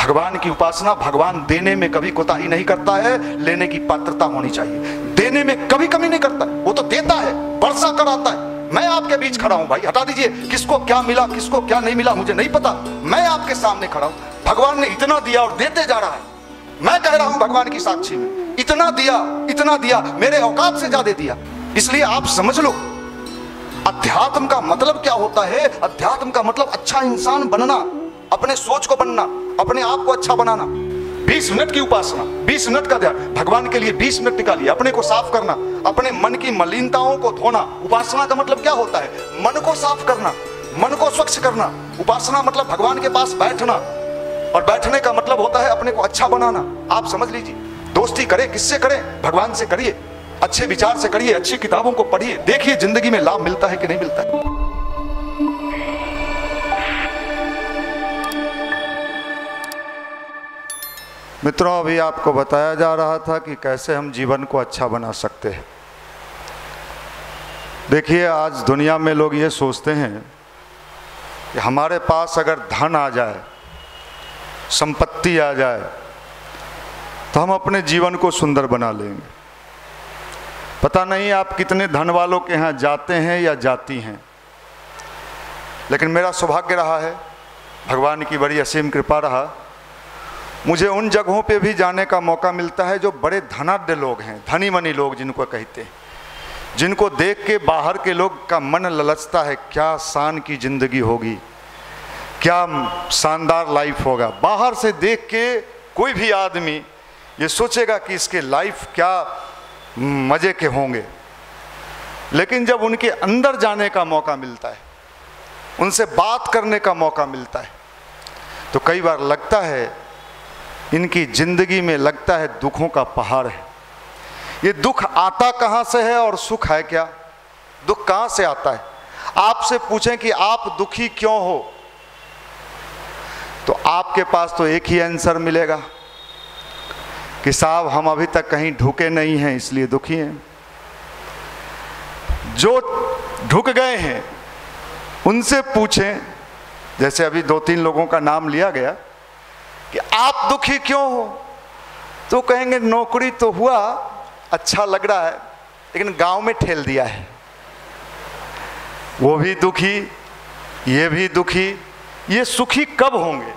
भगवान की उपासना, भगवान देने में कभी कोताही नहीं करता है, लेने की पात्रता होनी चाहिए। देने में कभी कमी नहीं करता है, वो तो देता है, वर्षा कराता है। मैं आपके बीच खड़ा हूं भाई, हटा दीजिए किसको क्या मिला किसको क्या नहीं मिला मुझे नहीं पता, मैं आपके सामने खड़ा हूं। भगवान ने इतना दिया और देते जा रहा है। मैं कह रहा हूं भगवान की साक्षी में, इतना दिया, मेरे औकात से ज्यादा दिया। इसलिए आप समझ लो अध्यात्म का मतलब क्या होता है। अध्यात्म का मतलब अच्छा इंसान बनना, अपने सोच को बनना, अपने आप को अच्छा बनाना। 20 मिनट की उपासना, 20 मिनट का ध्यान, भगवान के लिए 20 मिनट निकालिए। अपने को साफ करना, अपने मन की मलिनताओं को धोना। उपासना का मतलब क्या होता है? मन को साफ करना, मन को स्वच्छ करना। उपासना मतलब भगवान के पास बैठना, और बैठने का मतलब होता है अपने को अच्छा बनाना। आप समझ लीजिए, दोस्ती करें, किससे करें? भगवान से करिए, अच्छे विचार से करिए, अच्छी किताबों को पढ़िए, देखिए जिंदगी में लाभ मिलता है कि नहीं मिलता है। मित्रों, अभी आपको बताया जा रहा था कि कैसे हम जीवन को अच्छा बना सकते हैं। देखिए, आज दुनिया में लोग ये सोचते हैं कि हमारे पास अगर धन आ जाए, संपत्ति आ जाए, तो हम अपने जीवन को सुंदर बना लेंगे। पता नहीं आप कितने धन वालों के यहाँ जाते हैं या जाती हैं, लेकिन मेरा सौभाग्य रहा है, भगवान की बड़ी असीम कृपा रहा, मुझे उन जगहों पे भी जाने का मौका मिलता है जो बड़े धनाढ्य लोग हैं, धनी मनी लोग जिनको कहते हैं, जिनको देख के बाहर के लोग का मन ललचता है, क्या शान की ज़िंदगी होगी, क्या शानदार लाइफ होगा। बाहर से देख के कोई भी आदमी ये सोचेगा कि इसके लाइफ क्या मज़े के होंगे, लेकिन जब उनके अंदर जाने का मौका मिलता है, उनसे बात करने का मौका मिलता है, तो कई बार लगता है इनकी ज़िंदगी में लगता है दुखों का पहाड़ है। ये दुख आता कहाँ से है और सुख है क्या? दुख कहाँ से आता है? आपसे पूछें कि आप दुखी क्यों हो, तो आपके पास तो एक ही आंसर मिलेगा कि साहब हम अभी तक कहीं ढुके नहीं हैं इसलिए दुखी हैं। जो ढुक गए हैं उनसे पूछें, जैसे अभी 2-3 लोगों का नाम लिया गया कि आप दुखी क्यों हो, तो कहेंगे नौकरी तो हुआ, अच्छा लग रहा है, लेकिन गांव में ठेल दिया है। वो भी दुखी, ये भी दुखी, ये सुखी कब होंगे?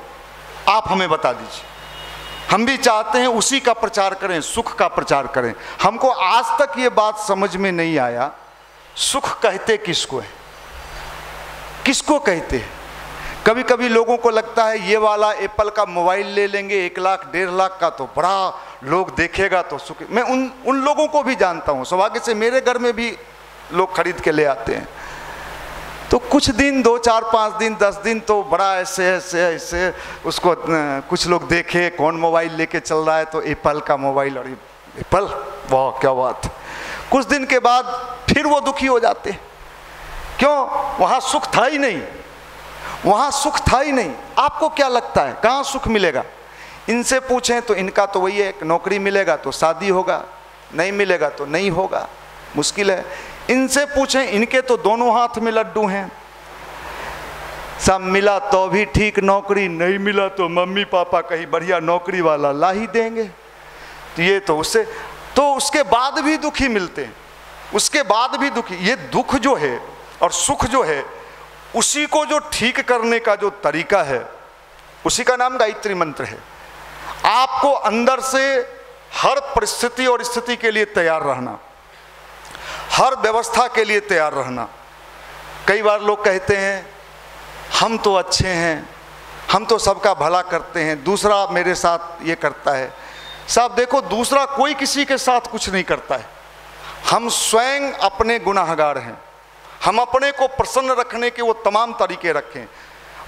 आप हमें बता दीजिए। हम भी चाहते हैं उसी का प्रचार करें, सुख का प्रचार करें। हमको आज तक ये बात समझ में नहीं आया, सुख कहते किसको है, किसको कहते हैं? कभी कभी लोगों को लगता है ये वाला एप्पल का मोबाइल ले लेंगे 1 लाख 1.5 लाख का, तो बड़ा लोग देखेगा तो सुख। मैं उन लोगों को भी जानता हूँ, सौभाग्य से मेरे घर में भी लोग खरीद के ले आते हैं, तो कुछ दिन 2, 4, 5 दिन 10 दिन तो बड़ा ऐसे उसको कुछ लोग देखे कौन मोबाइल लेके चल रहा है, तो एप्पल का मोबाइल, और एप्पल, वाह क्या बात। कुछ दिन के बाद फिर वो दुखी हो जाते। क्यों? वहाँ सुख था ही नहीं, वहाँ सुख था ही नहीं। आपको क्या लगता है कहाँ सुख मिलेगा? इनसे पूछें तो इनका तो वही है, नौकरी मिलेगा तो शादी होगा, नहीं मिलेगा तो नहीं होगा, मुश्किल है। इनसे पूछें, इनके तो दोनों हाथ में लड्डू हैं, सब मिला तो भी ठीक, नौकरी नहीं मिला तो मम्मी पापा कहीं बढ़िया नौकरी वाला ला ही देंगे। तो ये तो उससे तो उसके बाद भी दुखी मिलते हैं, उसके बाद भी दुखी। ये दुख जो है और सुख जो है, उसी को जो ठीक करने का जो तरीका है, उसी का नाम गायत्री मंत्र है। आपको अंदर से हर परिस्थिति और स्थिति के लिए तैयार रहना, हर व्यवस्था के लिए तैयार रहना। कई बार लोग कहते हैं हम तो अच्छे हैं, हम तो सबका भला करते हैं, दूसरा मेरे साथ ये करता है। साहब देखो, दूसरा कोई किसी के साथ कुछ नहीं करता है, हम स्वयं अपने गुनाहगार हैं। हम अपने को प्रसन्न रखने के वो तमाम तरीके रखें,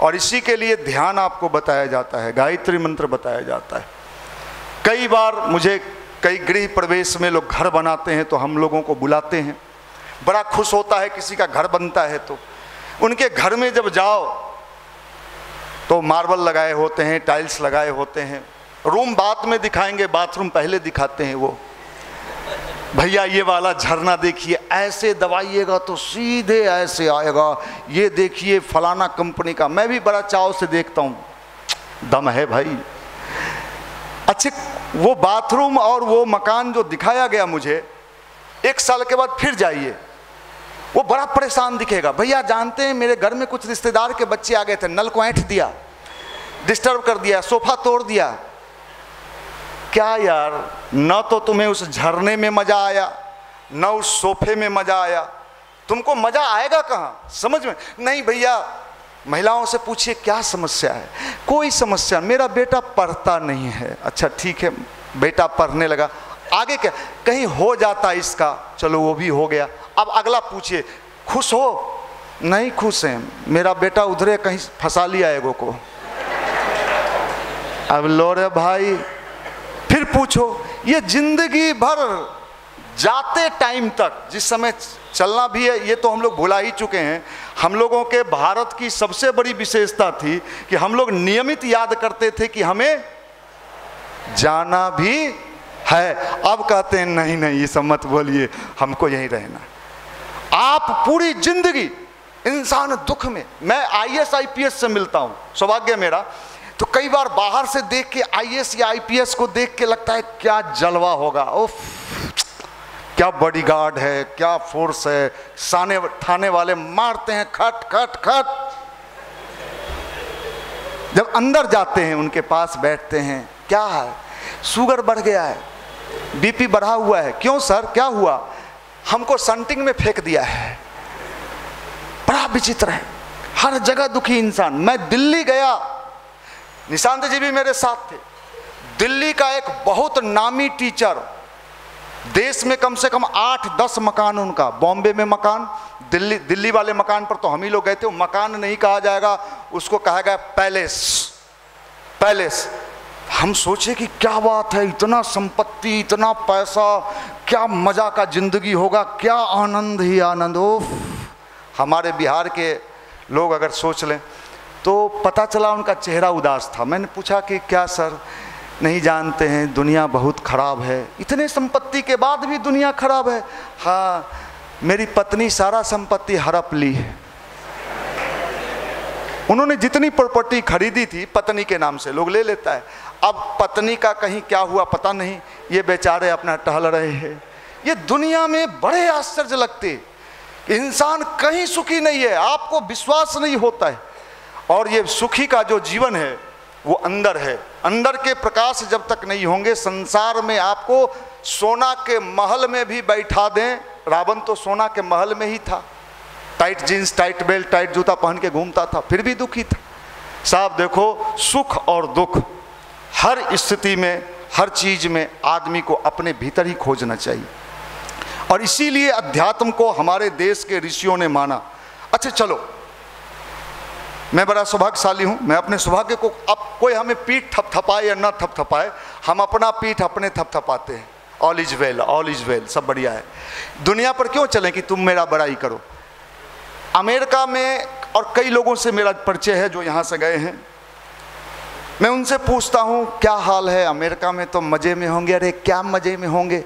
और इसी के लिए ध्यान आपको बताया जाता है, गायत्री मंत्र बताया जाता है। कई बार मुझे कई गृह प्रवेश में लोग घर बनाते हैं तो हम लोगों को बुलाते हैं, बड़ा खुश होता है किसी का घर बनता है तो। उनके घर में जब जाओ तो मार्बल लगाए होते हैं, टाइल्स लगाए होते हैं, रूम बाद में दिखाएंगे, बाथरूम पहले दिखाते हैं। वो भैया ये वाला झरना देखिए, ऐसे दबाइएगा तो सीधे ऐसे आएगा, ये देखिए फलाना कंपनी का। मैं भी बड़ा चाव से देखता हूँ, दम है भाई, अच्छे वो बाथरूम और वो मकान जो दिखाया गया मुझे, 1 साल के बाद फिर जाइए, वो बड़ा परेशान दिखेगा। भैया जानते हैं मेरे घर में कुछ रिश्तेदार के बच्चे आ गए थे, नल को ऐंठ दिया, डिस्टर्ब कर दिया, सोफा तोड़ दिया। क्या यार, न तो तुम्हें उस झरने में मजा आया, न उस सोफे में मजा आया, तुमको मजा आएगा कहाँ? समझ में नहीं। भैया महिलाओं से पूछिए क्या समस्या है? कोई समस्या, मेरा बेटा पढ़ता नहीं है। अच्छा ठीक है, बेटा पढ़ने लगा, आगे क्या? कहीं हो जाता इसका, चलो वो भी हो गया। अब अगला पूछिए खुश हो? नहीं खुश हैं, मेरा बेटा उधरे कहीं फंसा लिया एगो को। अब लो रे भाई, फिर पूछो। ये जिंदगी भर जाते टाइम तक जिस समय चलना भी है, ये तो हम लोग भुला ही चुके हैं। हम लोगों के भारत की सबसे बड़ी विशेषता थी कि हम लोग नियमित याद करते थे कि हमें जाना भी है। अब कहते हैं नहीं नहीं ये सब मत बोलिए, हमको यहीं रहना। आप पूरी जिंदगी इंसान दुख में, मैं IAS IPS से मिलता हूं, सौभाग्य मेरा, तो कई बार बाहर से देख के IAS या IPS को देख के लगता है क्या जलवा होगा, उफ क्या बॉडीगार्ड है, क्या फोर्स है, साने थाने वाले मारते हैं खट खट खट। जब अंदर जाते हैं उनके पास बैठते हैं, क्या है? शुगर बढ़ गया है, BP बढ़ा हुआ है। क्यों सर, क्या हुआ? हमको संटिंग में फेंक दिया है। बड़ा विचित्र है, हर जगह दुखी इंसान। मैं दिल्ली गया, निशांत जी भी मेरे साथ थे। दिल्ली का एक बहुत नामी टीचर, देश में कम से कम 8-10 मकान उनका, बॉम्बे में मकान, दिल्ली वाले मकान पर तो हम ही लोग गए थे। वो मकान नहीं कहा जाएगा, उसको कहा गया पैलेस। पैलेस। हम सोचे कि क्या बात है, इतना संपत्ति, इतना पैसा, क्या मजा का जिंदगी होगा, क्या आनंद ही आनंद। ओफ, हमारे बिहार के लोग अगर सोच लें तो पता चला उनका चेहरा उदास था। मैंने पूछा कि क्या सर? नहीं जानते हैं, दुनिया बहुत खराब है। इतने संपत्ति के बाद भी दुनिया खराब है? हाँ, मेरी पत्नी सारा संपत्ति हड़प ली है। उन्होंने जितनी प्रॉपर्टी खरीदी थी पत्नी के नाम से, लोग ले लेता है। अब पत्नी का कहीं क्या हुआ पता नहीं, ये बेचारे अपना टहल रहे हैं। ये दुनिया में बड़े आश्चर्य लगते, इंसान कहीं सुखी नहीं है, आपको विश्वास नहीं होता है। और ये सुखी का जो जीवन है वो अंदर है। अंदर के प्रकाश जब तक नहीं होंगे, संसार में आपको सोना के महल में भी बैठा दें। रावण तो सोना के महल में ही था, tight jeans, tight belt, tight जूता पहन के घूमता था, फिर भी दुखी था। साहब देखो, सुख और दुख हर स्थिति में, हर चीज में आदमी को अपने भीतर ही खोजना चाहिए। और इसीलिए अध्यात्म को हमारे देश के ऋषियों ने माना। अच्छा चलो, मैं बड़ा सौभाग्यशाली हूँ, मैं अपने सौभाग्य को, अब कोई हमें पीठ थपथपाए या ना थपथपाए, हम अपना पीठ अपने थपथपाते हैं। All is well, all is well, सब बढ़िया है। दुनिया पर क्यों चलें कि तुम मेरा बड़ाई करो। अमेरिका में और कई लोगों से मेरा परिचय है जो यहाँ से गए हैं, मैं उनसे पूछता हूँ क्या हाल है? अमेरिका में तो मज़े में होंगे। अरे क्या मज़े में होंगे,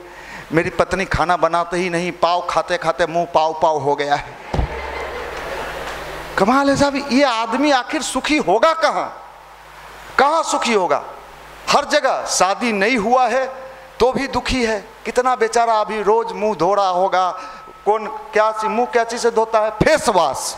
मेरी पत्नी खाना बनाते ही नहीं, पाव खाते खाते मुंह पाव पाव हो गया है। कमाल है साहब, ये आदमी आखिर सुखी होगा कहाँ? कहाँ सुखी होगा? हर जगह शादी नहीं हुआ है तो भी दुखी है। कितना बेचारा अभी रोज मुंह धो रहा होगा। कौन क्या मुंह क्या चीज से धोता है? Face wash.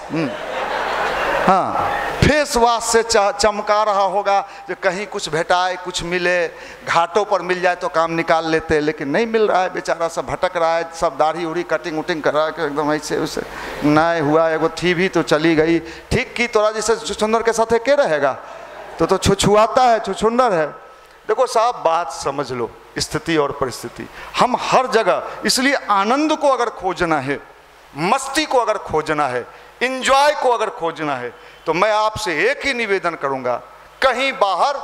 हाँ, फेस वॉश से चमका रहा होगा जो कहीं कुछ भेटाए, कुछ मिले, घाटों पर मिल जाए तो काम निकाल लेते, लेकिन नहीं मिल रहा है, बेचारा सब भटक रहा है, सब दाढ़ी उड़ी कटिंग उटिंग करा के एकदम ऐसे उसे नहीं हुआ। एगो थी भी तो चली गई, ठीक की तोरा जैसे छुछुंदर के साथ के रहेगा, तो छुछुआता है, छुछुंदर है। देखो साहब, बात समझ लो, स्थिति और परिस्थिति हम हर जगह। इसलिए आनंद को अगर खोजना है, मस्ती को अगर खोजना है, इंजॉय को अगर खोजना है, तो मैं आपसे एक ही निवेदन करूंगा, कहीं बाहर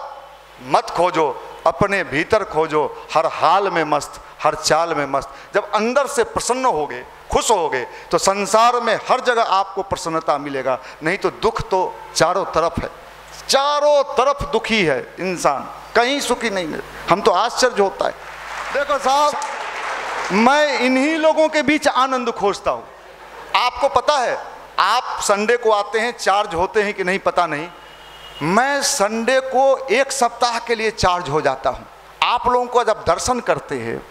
मत खोजो, अपने भीतर खोजो। हर हाल में मस्त, हर चाल में मस्त। जब अंदर से प्रसन्न होगे, खुश होगे, तो संसार में हर जगह आपको प्रसन्नता मिलेगा। नहीं तो दुख तो चारों तरफ है, चारों तरफ दुखी है इंसान, कहीं सुखी नहीं है। हम तो आश्चर्य होता है। देखो साहब, मैं इन्हीं लोगों के बीच आनंद खोजता हूँ। आपको पता है, आप संडे को आते हैं, चार्ज होते हैं कि नहीं पता नहीं, मैं संडे को 1 सप्ताह के लिए चार्ज हो जाता हूँ। आप लोगों को जब दर्शन करते हैं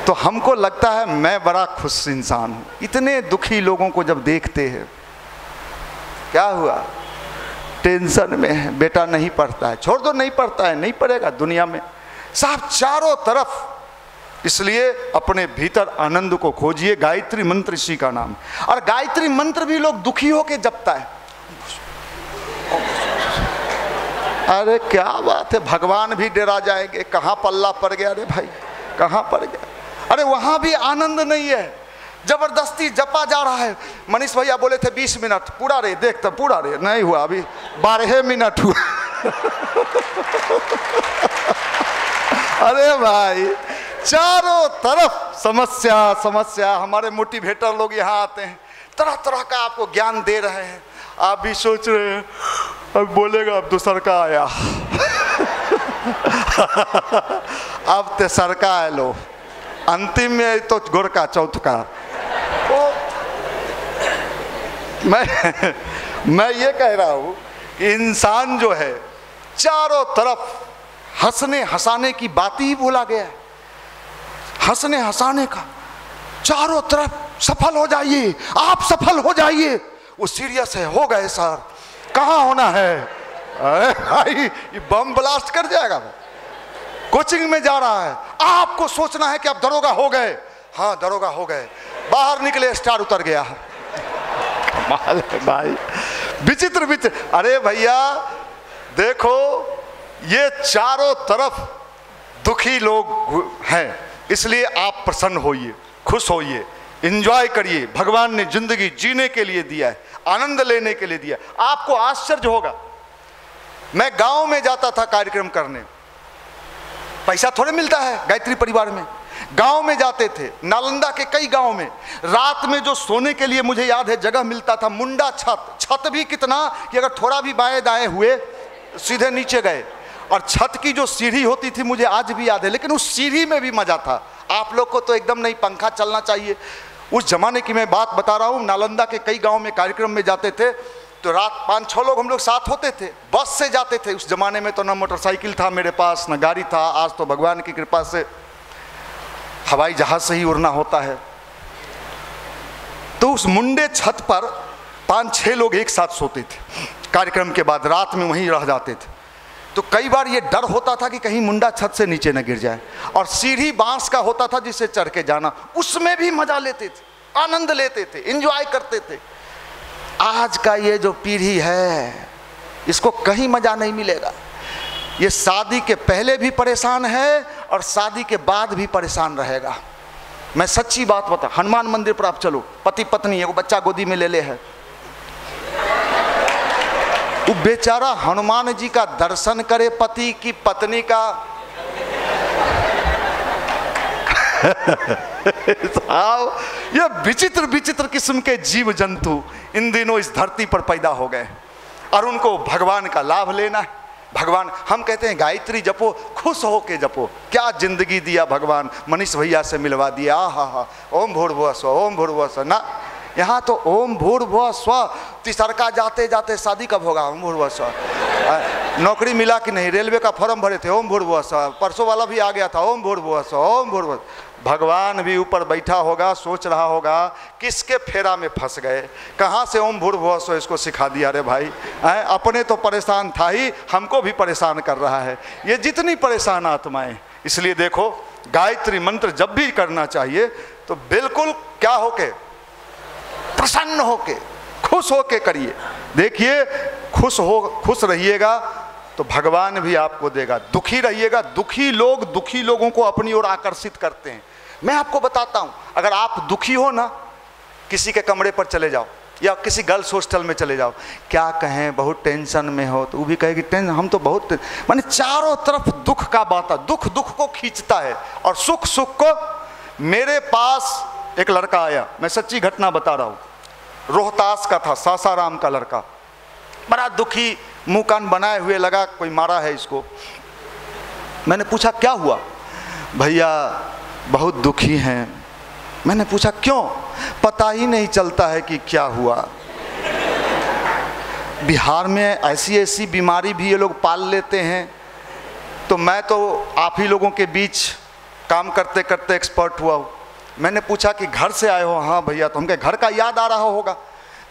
तो हमको लगता है मैं बड़ा खुश इंसान हूँ। इतने दुखी लोगों को जब देखते हैं, क्या हुआ, टेंशन में है, बेटा नहीं पढ़ता है, छोड़ दो, नहीं पढ़ता है, नहीं पढ़ेगा दुनिया में, साहब चारों तरफ। इसलिए अपने भीतर आनंद को खोजिए। गायत्री मंत्र इसी का नाम है। और गायत्री मंत्र भी लोग दुखी होके जपता है। अरे क्या बात है, भगवान भी डरा जाएंगे, कहाँ पल्ला पड़ गया रे भाई, कहाँ पड़ गया। अरे वहां भी आनंद नहीं है, जबरदस्ती जपा जा रहा है। मनीष भैया बोले थे 20 मिनट पूरा रे, देखता पूरा रे, नहीं हुआ, अभी 12 मिनट हुआ। अरे भाई चारों तरफ समस्या समस्या। हमारे मोटिवेटर लोग यहाँ आते हैं, तरह तरह का आपको ज्ञान दे रहे हैं, आप भी सोच रहे हैं अब बोलेगा अब दूसर का आया। अब तेसर का आए लो, अंतिम में तो गुड़ का चौथ का। तो मैं ये कह रहा हूँ कि इंसान जो है चारों तरफ हंसने हंसाने की बात ही भूला गया है। हंसने हंसाने का, चारों तरफ सफल हो जाइए, आप सफल हो जाइए। वो सीरियस है, हो गए सर, कहाँ होना है, अरे भाई ये बम ब्लास्ट कर जाएगा। कोचिंग में जा रहा है, आपको सोचना है कि आप दरोगा हो गए। हाँ दरोगा हो गए, बाहर निकले स्टार उतर गया। कमाल है भाई, विचित्र विचित्र। अरे भैया देखो ये चारों तरफ दुखी लोग हैं, इसलिए आप प्रसन्न होइए, खुश होइए, एंजॉय करिए। भगवान ने जिंदगी जीने के लिए दिया है, आनंद लेने के लिए दिया। आपको आश्चर्य होगा, मैं गांव में जाता था कार्यक्रम करने, पैसा थोड़े मिलता है गायत्री परिवार में। गांव में जाते थे, नालंदा के कई गांव में। रात में जो सोने के लिए मुझे याद है जगह मिलता था, मुंडा छत, छत भी कितना कि अगर थोड़ा भी बाएं दाएं हुए सीधे नीचे गए। और छत की जो सीढ़ी होती थी मुझे आज भी याद है, लेकिन उस सीढ़ी में भी मजा था। आप लोग को तो एकदम नहीं, पंखा चलना चाहिए। उस जमाने की मैं बात बता रहा हूँ, नालंदा के कई गाँव में कार्यक्रम में जाते थे तो रात 5-6 लोग हम लोग साथ होते थे, बस से जाते थे। उस जमाने में तो ना मोटरसाइकिल था मेरे पास, ना गाड़ी था। आज तो भगवान की कृपा से हवाई जहाज से ही उड़ना होता है। तो उस मुंडे छत पर 5-6 लोग एक साथ सोते थे। कार्यक्रम के बाद रात में वहीं रह जाते थे। तो कई बार ये डर होता था कि कहीं मुंडा छत से नीचे न गिर जाए। और सीढ़ी बांस का होता था जिससे चढ़ के जाना, उसमें भी मजा लेते थे, आनंद लेते थे, एंजॉय करते थे। आज का ये जो पीढ़ी है इसको कहीं मजा नहीं मिलेगा। ये शादी के पहले भी परेशान है और शादी के बाद भी परेशान रहेगा। मैं सच्ची बात बता, हनुमान मंदिर पर आप चलो, पति पत्नी एगो बच्चा गोदी में ले ले है, वो बेचारा हनुमान जी का दर्शन करे पति की पत्नी का। ये विचित्र विचित्र किस्म के जीव जंतु इन दिनों इस धरती पर पैदा हो गए और उनको भगवान का लाभ लेना है। भगवान, हम कहते हैं गायत्री जपो, खुश हो के जपो। क्या जिंदगी दिया भगवान, मनीष भैया से मिलवा दिया। हा ओम भूर्भुवः स्वः, ओम भूर्भुवः स्वः। ना, यहाँ तो ओम भूर्भुवः स्वः। तिसरका जाते जाते शादी कब होगा, ओम भूर्भुवः स्वः। नौकरी मिला कि नहीं, रेलवे का फॉर्म भरे थे, ओम भूर्भुवः स्वः। परसों वाला भी आ गया था, ओम भूर्भुवः स्वः, ओम भूर्भुवः। भगवान भी ऊपर बैठा होगा, सोच रहा होगा किसके फेरा में फंस गए, कहाँ से ओम भूर्भुवः स्वः इसको सिखा दिया रे भाई। अपने तो परेशान था ही, हमको भी परेशान कर रहा है। ये जितनी परेशान आत्माएं, इसलिए देखो गायत्री मंत्र जब भी करना चाहिए तो बिल्कुल क्या होके, प्रसन्न होके, खुश होके करिए। देखिए खुश रहिएगा तो भगवान भी आपको देगा। दुखी रहिएगा, दुखी लोगों को अपनी ओर आकर्षित करते हैं। मैं आपको बताता हूं, अगर आप दुखी हो ना, किसी के कमरे पर चले जाओ या किसी गर्ल्स हॉस्टल में चले जाओ, क्या कहें बहुत टेंशन में हो, तो वो भी कहेगी टेंशन, हम तो बहुत, माने चारों तरफ दुख का बात है। दुख को खींचता है और सुख को। मेरे पास एक लड़का आया, मैं सच्ची घटना बता रहा हूँ, रोहतास का था, सासाराम का लड़का, बड़ा दुखी, मुंह कान बनाए हुए, लगा कोई मारा है इसको। मैंने पूछा क्या हुआ, भैया बहुत दुखी हैं। मैंने पूछा क्यों, पता ही नहीं चलता है कि क्या हुआ। बिहार में ऐसी बीमारी भी ये लोग पाल लेते हैं, तो मैं तो आप ही लोगों के बीच काम करते करते एक्सपर्ट हुआ हूँ। मैंने पूछा कि घर से आए हो? हाँ भैया। तो हमके घर का याद आ रहा होगा।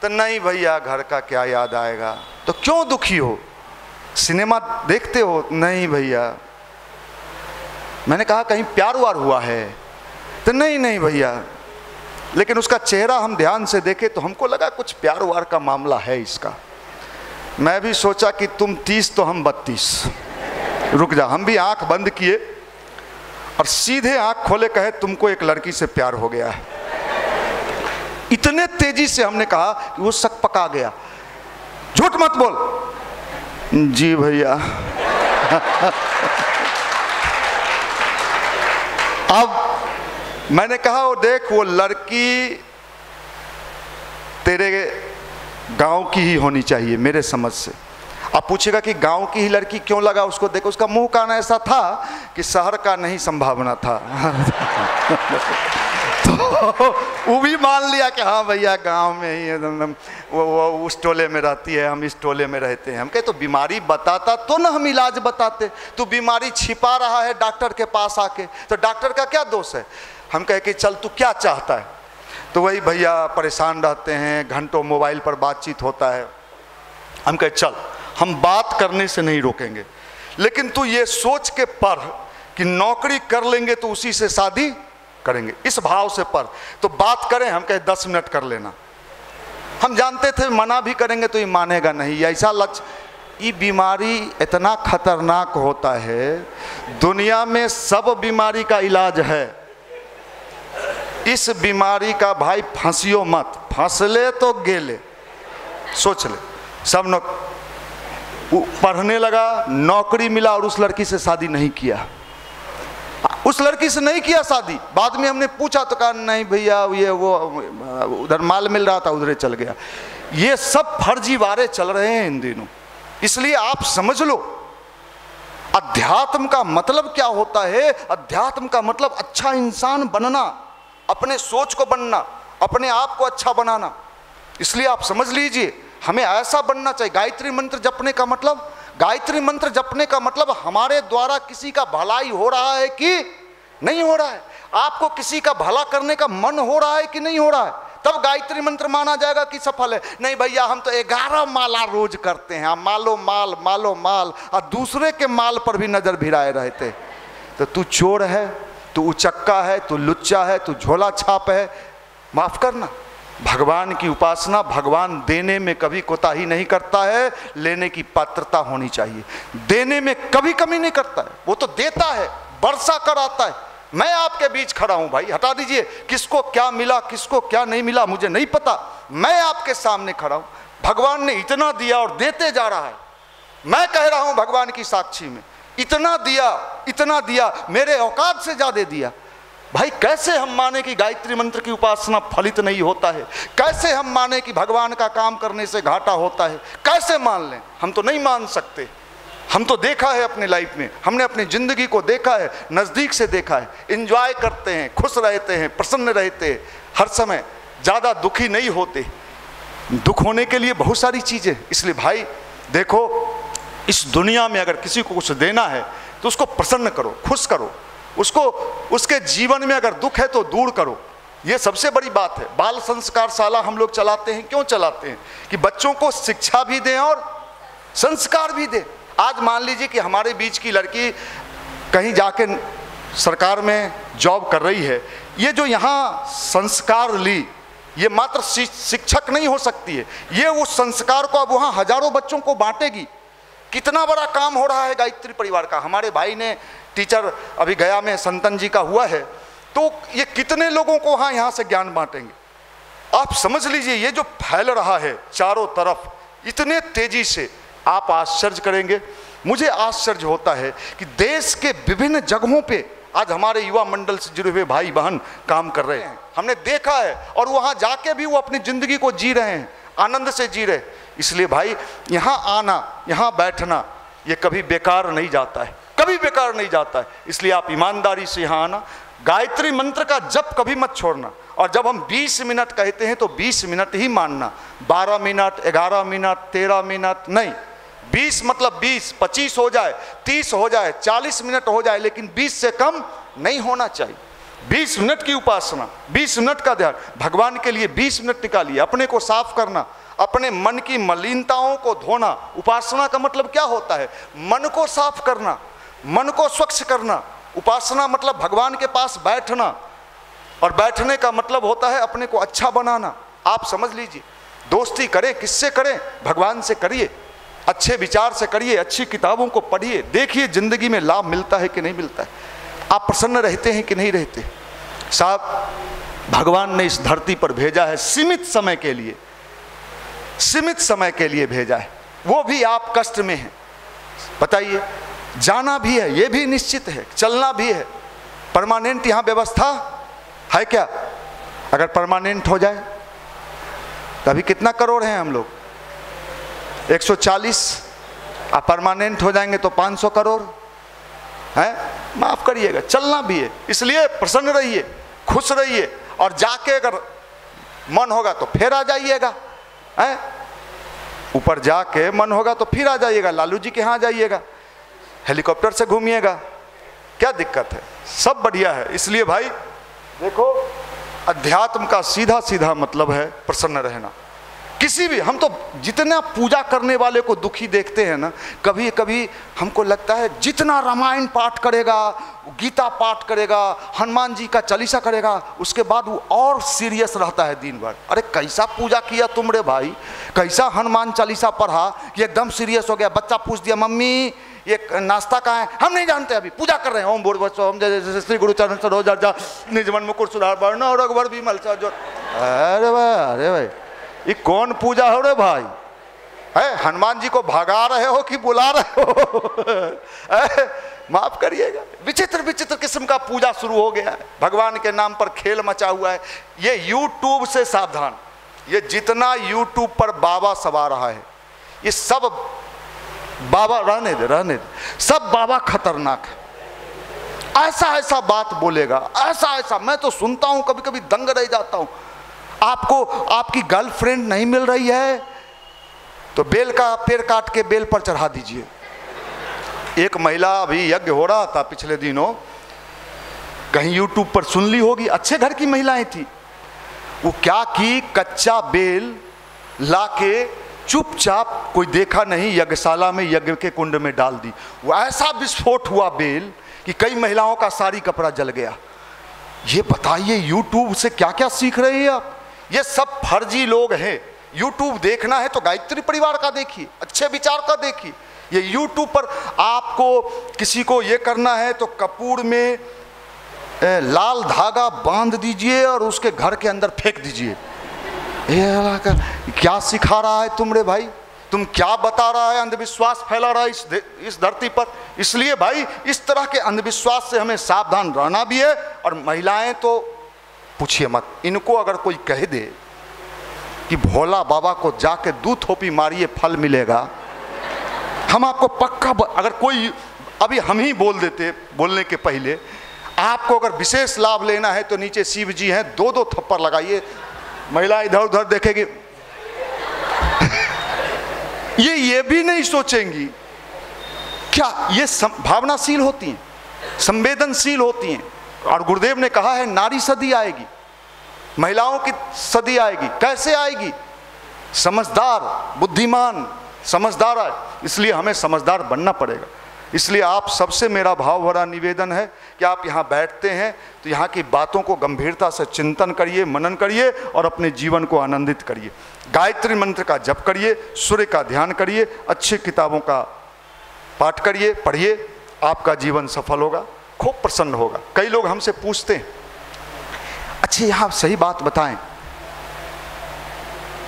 तो नहीं भैया, घर का क्या याद आएगा। तो क्यों दुखी हो? सिनेमा देखते हो? नहीं भैया। मैंने कहा कहीं प्यार वार हुआ है? तो नहीं नहीं भैया। लेकिन उसका चेहरा हम ध्यान से देखे तो हमको लगा कुछ प्यार वार का मामला है इसका। मैं भी सोचा कि तुम 30 तो हम 32, रुक जा। हम भी आंख बंद किए और सीधे आंख खोले कहे तुमको एक लड़की से प्यार हो गया है। इतने तेजी से हमने कहा कि वो शक पका गया। झूठ मत बोल। जी भैया। अब मैंने कहा वो देख, वो लड़की तेरे गांव की ही होनी चाहिए मेरे समझ से। अब पूछेगा कि गांव की ही लड़की क्यों लगा उसको? देखो उसका मुंह कान ऐसा था कि शहर का नहीं संभावना था। तो वो भी मान लिया कि हाँ भैया गांव में ही वो उस टोले में रहती है, हम इस टोले में रहते हैं। हम कहे तो बीमारी बताता तो ना हम इलाज बताते। तू बीमारी छिपा रहा है डॉक्टर के पास आके, तो डॉक्टर का क्या दोष है? हम कहे कि चल तू क्या चाहता है? तो वही भैया परेशान रहते हैं, घंटों मोबाइल पर बातचीत होता है। हम कहे चल हम बात करने से नहीं रोकेंगे, लेकिन तू ये सोच के पढ़ कि नौकरी कर लेंगे तो उसी से शादी करेंगे, इस भाव से पढ़। तो बात करें? हम कहे 10 मिनट कर लेना। हम जानते थे मना भी करेंगे तो ये मानेगा नहीं, ऐसा लक्ष्य। ये बीमारी इतना खतरनाक होता है, दुनिया में सब बीमारी का इलाज है। इस बीमारी का भाई फंसियो मत, फंसले तो गेले। सोच ले, सब पढ़ने लगा, नौकरी मिला और उस लड़की से शादी नहीं किया। उस लड़की से नहीं किया शादी। बाद में हमने पूछा तो कहा नहीं भैया ये वो उधर माल मिल रहा था उधरे चल गया। ये सब फर्जीवाड़े चल रहे हैं इन दिनों। इसलिए आप समझ लो अध्यात्म का मतलब क्या होता है। अध्यात्म का मतलब अच्छा इंसान बनना, अपने सोच को बनना, अपने आप को अच्छा बनाना। इसलिए आप समझ लीजिए हमें ऐसा बनना चाहिए। गायत्री मंत्र जपने का मतलब, गायत्री मंत्र जपने का मतलब हमारे द्वारा किसी का भलाई हो रहा है कि नहीं हो रहा है। आपको किसी का भला करने का मन हो रहा है कि नहीं हो रहा है, तब गायत्री मंत्र माना जाएगा कि सफल है। नहीं भैया हम तो 11 माला रोज करते हैं, मालो माल मालो माल, और दूसरे के माल पर भी नजर भिराए रहते। तो तू चोर है, तू उचक्का है, तू लुच्चा है, तू झोला छाप है। माफ करना, भगवान की उपासना, भगवान देने में कभी कोताही नहीं करता है, लेने की पात्रता होनी चाहिए। देने में कभी कमी नहीं करता है, वो तो देता है, बरसा कर आता है। मैं आपके बीच खड़ा हूं भाई, हटा दीजिए किसको क्या मिला किसको क्या नहीं मिला मुझे नहीं पता। मैं आपके सामने खड़ा हूं, भगवान ने इतना दिया और देते जा रहा है। मैं कह रहा हूं भगवान की साक्षी में, इतना दिया, मेरे औकात से ज्यादा दिया। भाई कैसे हम माने कि गायत्री मंत्र की उपासना फलित नहीं होता है? कैसे हम माने कि भगवान का काम करने से घाटा होता है? कैसे मान लें? हम तो नहीं मान सकते। हम तो देखा है अपने लाइफ में, हमने अपनी जिंदगी को देखा है, नज़दीक से देखा है। एंजॉय करते हैं, खुश रहते हैं, प्रसन्न रहते हैं, हर समय ज़्यादा दुखी नहीं होते। दुख होने के लिए बहुत सारी चीज़ें। इसलिए भाई देखो, इस दुनिया में अगर किसी को कुछ देना है तो उसको प्रसन्न करो, खुश करो उसको। उसके जीवन में अगर दुख है तो दूर करो। ये सबसे बड़ी बात है। बाल संस्कार शाला हम लोग चलाते हैं। क्यों चलाते हैं? कि बच्चों को शिक्षा भी दें और संस्कार भी दें। आज मान लीजिए कि हमारे बीच की लड़की कहीं जाके सरकार में जॉब कर रही है। ये जो यहाँ संस्कार ली, ये मात्र शिक्षक नहीं हो सकती है, ये उस संस्कार को अब वहाँ हजारों बच्चों को बांटेगी। कितना बड़ा काम हो रहा है गायत्री परिवार का। हमारे भाई ने टीचर अभी गया में संतन जी का हुआ है, तो ये कितने लोगों को वहाँ यहाँ से ज्ञान बांटेंगे। आप समझ लीजिए ये जो फैल रहा है चारों तरफ इतने तेजी से, आप आश्चर्य करेंगे। मुझे आश्चर्य होता है कि देश के विभिन्न जगहों पे आज हमारे युवा मंडल से जुड़े हुए भाई बहन काम कर रहे हैं। हमने देखा है और वहाँ जाके भी वो अपनी ज़िंदगी को जी रहे हैं, आनंद से जी रहे। इसलिए भाई यहाँ आना, यहाँ बैठना ये कभी बेकार नहीं जाता है, कभी बेकार नहीं जाता है। इसलिए आप ईमानदारी से यहाँ आना, गायत्री मंत्र का जप कभी मत छोड़ना। और जब हम 20 मिनट कहते हैं तो 20 मिनट ही मानना, 12 मिनट, 11 मिनट, 13 मिनट नहीं, 20 मतलब 20, 25 हो जाए, 30 हो जाए, 40 मिनट हो जाए, लेकिन 20 से कम नहीं होना चाहिए। 20 मिनट की उपासना, 20 मिनट का ध्यान, भगवान के लिए 20 मिनट निकालिए। अपने को साफ करना, अपने मन की मलिनताओं को धोना। उपासना का मतलब क्या होता है? मन को साफ करना, मन को स्वच्छ करना। उपासना मतलब भगवान के पास बैठना, और बैठने का मतलब होता है अपने को अच्छा बनाना। आप समझ लीजिए, दोस्ती करें, किससे करें? भगवान से करिए, अच्छे विचार से करिए, अच्छी किताबों को पढ़िए, देखिए जिंदगी में लाभ मिलता है कि नहीं मिलता है, आप प्रसन्न रहते हैं कि नहीं रहते। साहब, भगवान ने इस धरती पर भेजा है सीमित समय के लिए, सीमित समय के लिए भेजा है, वो भी आप कष्ट में हैं। बताइए, जाना भी है, ये भी निश्चित है, चलना भी है। परमानेंट यहाँ व्यवस्था है क्या? अगर परमानेंट हो जाए तो अभी कितना करोड़ हैं हम लोग? 140। अब परमानेंट हो जाएंगे तो 500 करोड़ है। माफ करिएगा, चलना भी है। इसलिए प्रसन्न रहिए, खुश रहिए, और जाके अगर मन होगा तो फिर आ जाइएगा, है ऊपर जाके मन होगा तो फिर आ जाइएगा, लालू जी के यहाँ जाइएगा, हेलीकॉप्टर से घूमिएगा, क्या दिक्कत है? सब बढ़िया है। इसलिए भाई देखो, अध्यात्म का सीधा सीधा मतलब है प्रसन्न रहना। किसी भी, हम तो जितना पूजा करने वाले को दुखी देखते हैं ना, कभी कभी हमको लगता है जितना रामायण पाठ करेगा, गीता पाठ करेगा, हनुमान जी का चालीसा करेगा, उसके बाद वो और सीरियस रहता है दिन भर। अरे कैसा पूजा किया तुम रे भाई, कैसा हनुमान चालीसा पढ़ा कि एकदम सीरियस हो गया। बच्चा पूछ दिया, मम्मी ये नाश्ता कहाँ है? हम नहीं जानते, अभी पूजा कर रहे हैं। ओम भूर्भुवः ओम जय श्री गुरु चरण सरोज जा निज मन मुकुर सुधार वर्ण और रघुवर विमल जो। अरे भाई, ये कौन पूजा हो रे भाई? है हनुमान जी को भगा रहे हो कि बुला रहे हो? माफ करिएगा, विचित्र विचित्र किस्म का पूजा शुरू हो गया है, भगवान के नाम पर खेल मचा हुआ है। ये यूट्यूब से सावधान, ये जितना यूट्यूब पर बाबा सवा रहा है, ये सब बाबा, रहने दे, सब बाबा खतरनाक है। ऐसा ऐसा बात बोलेगा, ऐसा ऐसा, मैं तो सुनता हूं, कभी कभी दंग रह जाता हूं। आपको आपकी गर्लफ्रेंड नहीं मिल रही है तो बेल का पेड़ काट के बेल पर चढ़ा दीजिए। एक महिला, अभी यज्ञ हो रहा था पिछले दिनों, कहीं यूट्यूब पर सुन ली होगी, अच्छे घर की महिलाएं थी, वो क्या की, कच्चा बेल लाके चुपचाप, कोई देखा नहीं, यज्ञशाला में यज्ञ के कुंड में डाल दी। वो ऐसा विस्फोट हुआ बेल कि कई महिलाओं का सारी कपड़ा जल गया। ये बताइए यूट्यूब से क्या क्या सीख रहे हैं आप? ये सब फर्जी लोग हैं। यूट्यूब देखना है तो गायत्री परिवार का देखिए, अच्छे विचार का देखिए। ये यूट्यूब पर आपको किसी को ये करना है तो कपूर में लाल धागा बांध दीजिए और उसके घर के अंदर फेंक दीजिए। क्या सिखा रहा है तुम रे भाई? तुम क्या बता रहा है? अंधविश्वास फैला रहा है इस धरती पर। इसलिए भाई इस तरह के अंधविश्वास से हमें सावधान रहना भी है। और महिलाएं तो पूछिए मत, इनको अगर कोई कह दे कि भोला बाबा को जाके दूध थोपी मारिए फल मिलेगा, हम आपको पक्का, अगर कोई अभी हम ही बोल देते बोलने के पहले, आपको अगर विशेष लाभ लेना है तो नीचे शिव जी हैं, 2-2 थप्पड़ लगाइए। महिला इधर उधर देखेगी, ये भी नहीं सोचेंगी क्या ये भावनाशील होती हैं, संवेदनशील होती हैं। और गुरुदेव ने कहा है नारी सदी आएगी, महिलाओं की सदी आएगी। कैसे आएगी? समझदार, बुद्धिमान, समझदार आए। इसलिए हमें समझदार बनना पड़ेगा। इसलिए आप सबसे मेरा भाव भरा निवेदन है कि आप यहाँ बैठते हैं तो यहाँ की बातों को गंभीरता से चिंतन करिए, मनन करिए और अपने जीवन को आनंदित करिए। गायत्री मंत्र का जप करिए, सूर्य का ध्यान करिए, अच्छी किताबों का पाठ करिए, पढ़िए, आपका जीवन सफल होगा, खूब प्रसन्न होगा। कई लोग हमसे पूछते हैं, अच्छा यहाँ सही बात बताएं,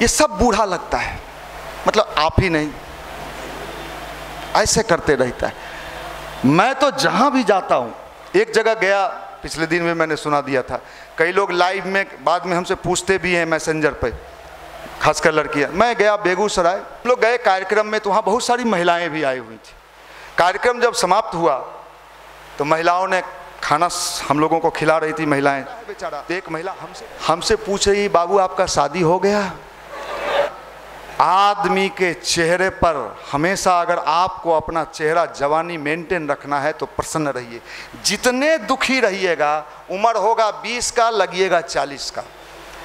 ये सब बूढ़ा लगता है, मतलब आप ही नहीं, ऐसे करते रहता है। मैं तो जहां भी जाता हूं, एक जगह गया पिछले दिन में, मैंने सुना दिया था, कई लोग लाइव में बाद में हमसे पूछते भी हैं मैसेंजर पे, खासकर लड़कियां। मैं गया बेगूसराय, लोग गए कार्यक्रम में, तो वहाँ बहुत सारी महिलाएं भी आई हुई थी। कार्यक्रम जब समाप्त हुआ तो महिलाओं ने खाना हम लोगों को खिला रही थी महिलाएं। एक महिला हमसे पूछ रही, बाबू आपका शादी हो गया? आदमी के चेहरे पर हमेशा, अगर आपको अपना चेहरा जवानी मेंटेन रखना है तो प्रसन्न रहिए। जितने दुखी रहिएगा, उम्र होगा 20 का, लगिएगा 40 का।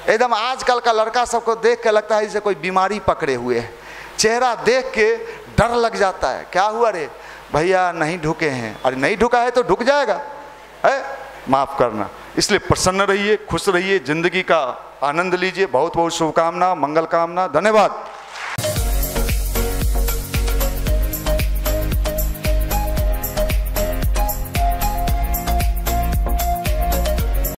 एकदम आजकल का लड़का सबको देख के लगता है जैसे कोई बीमारी पकड़े हुए है। चेहरा देख के डर लग जाता है, क्या हुआ रे भैया, नहीं ढुके हैं। अरे नहीं ढुका है तो ढुक जाएगा, है, माफ करना। इसलिए प्रसन्न रहिए, खुश रहिए, जिंदगी का आनंद लीजिए। बहुत बहुत शुभकामना, मंगल कामना, धन्यवाद।